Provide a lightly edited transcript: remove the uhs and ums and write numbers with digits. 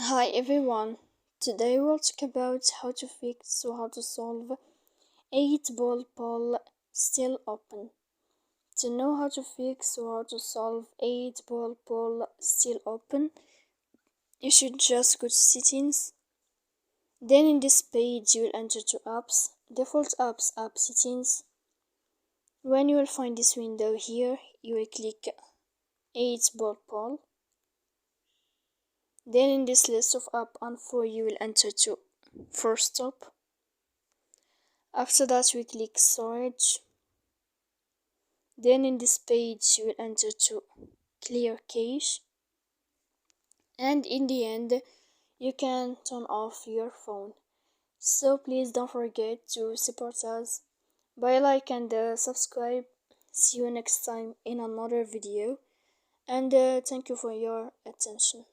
Hi everyone, today we'll talk about how to fix or how to solve 8 ball pull still open. To know how to fix or how to solve 8 ball pull still open, you should just go to settings. Then in this page you will enter to apps, default apps, app settings. When you will find this window here, you will click 8 ball pull. Then in this list of app info you will enter to first stop. After that we click storage. Then in this page you will enter to clear cache, and in the end you can turn off your phone. So please don't forget to support us by like and subscribe. See you next time in another video, and thank you for your attention.